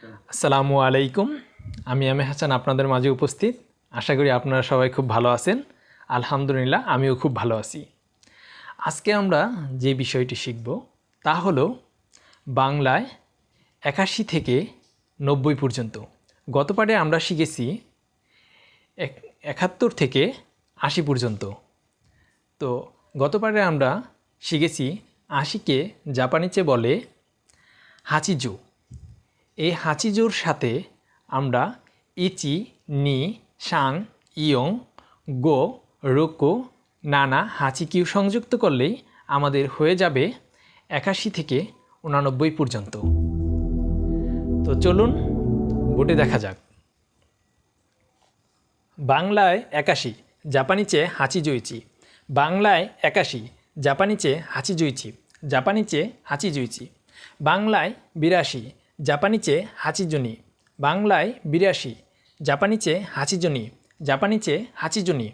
আসসালামু আলাইকুম। আমি M.A হাসান আপনাদের মাঝে উপস্থিত। আশা করি আপনারা সবাই খুব ভালো আছেন। আলহামদুলিল্লাহ আমিও খুব ভালো আছি। আজকে আমরা যে বিষয়টি শিখব তা হলো বাংলায় 81 থেকে 90 পর্যন্ত। গত পাঠে আমরা শিখেছি 71 থেকে 80 পর্যন্ত। তো গত পাঠে আমরা শিখেছি 80কে জাপানিতে বলে হাচিজু। এই হাচিজুর সাথে আমরা ইচি, নি, সাং, ইয়ং, গো, রোকো, নানা, হাচিকিউ সংযুক্ত করলেই আমাদের হয়ে যাবে 81 থেকে 89 পর্যন্ত। তো চলুন বোর্ডে দেখা যাক। বাংলায় 81 জাপানিতে হাচিজুইচি। বাংলায় 81 জাপানিতে হাচিজুইচি। জাপানিতে হাচিজুইচি। বাংলায় 82 জাপানিতে হাচিজুনি। বাংলায় 82 জাপানিতে হাচিজুনি। জাপানিতে হাচিজুনি।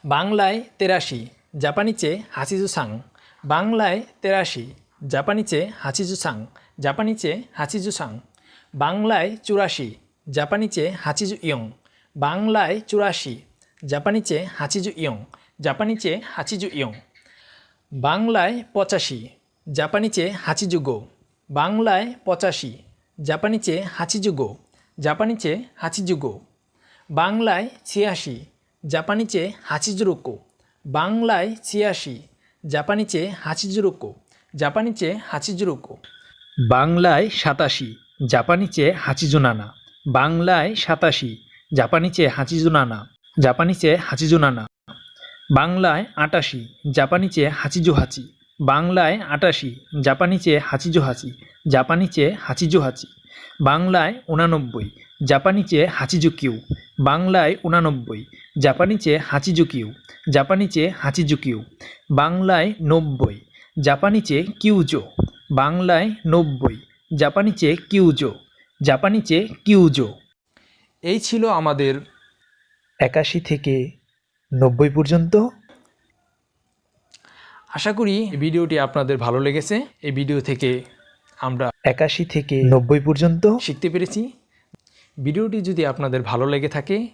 বাংলায় 83 জাপানিতে হাচিজুসাং। বাংলায় 83 জাপানিতে হাচিজুসাং। জাপানিতে হাচিজুসাং। বাংলায় 84 জাপানিতে হাচিজু ইয়ং। বাংলায় 84 জাপানিতে হাচিজু ইয়ং। জাপানিতে হাচিজু ইয়ং। বাংলায় 85 জাপানিতে হাচিজুগো। বাংলায় 85 জাপানিতে হাচিজুগো। জাপানিতে হাচিজুগো। বাংলায় 86 জাপানিতে হাচিজুরোকো। বাংলায় 86 জাপানিতে হাচিজুরোকো। জাপানিতে হাচিজুরোকো। বাংলায় 87 জাপানিতে হাচিজুনানা। বাংলায় 87 জাপানিতে হাচিজুনানা। জাপানিতে হাচিজুনানা। বাংলায় 88 জাপানিতে হাচিজুহাচি। বাংলায় 88 জাপানিতে হাচিজুহাচি। জাপানিতে হাচিজুহাচি। বাংলায় 89 জাপানিতে হাচিজুকিউ। বাংলায় 89 জাপানিতে হাচিজুকিউ। জাপানিতে হাচিজুকিউ। বাংলায় 90 জাপানিতে কিউজো। বাংলায় 90 জাপানিতে কিউজো। জাপানিতে কিউজো। এই ছিল আমাদের 81 থেকে 90 পর্যন্ত। আশা করি ভিডিওটি আপনাদের ভালো লেগেছে। এই ভিডিও থেকে আমরা 81 থেকে 90 পর্যন্ত শিখতে পেরেছি। ভিডিওটি যদি আপনাদের ভালো লেগে থাকে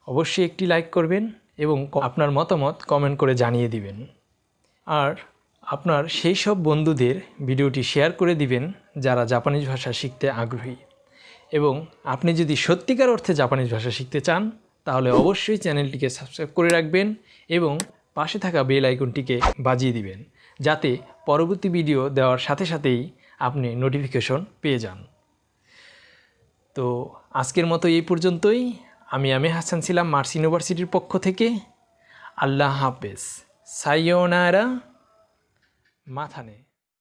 অবশ্যই একটি লাইক করবেন এবং আপনার মতামত কমেন্ট করে জানিয়ে দিবেন। আর আপনার সেই সব বন্ধুদের ভিডিওটি শেয়ার করে দিবেন যারা জাপানিজ ভাষা শিখতে আগ্রহী। এবং আপনি যদি সত্যিকার অর্থে জাপানিজ ভাষা শিখতে চান তাহলে অবশ্যই চ্যানেলটিকে সাবস্ক্রাইব করে রাখবেন এবং পাশে থাকা বেল আইকনটিকে বাজিয়ে দিবেন যাতে পরবর্তী ভিডিও দেওয়ার সাথে সাথেই আপনি নোটিফিকেশন পেয়ে যান। তো আজকের মতো এই পর্যন্তই। আমি M.A হাসান ছিলাম মার্স ইউনিভার্সিটির পক্ষ থেকে। আল্লাহ হাফেজ। সায়োনারা মাথানে।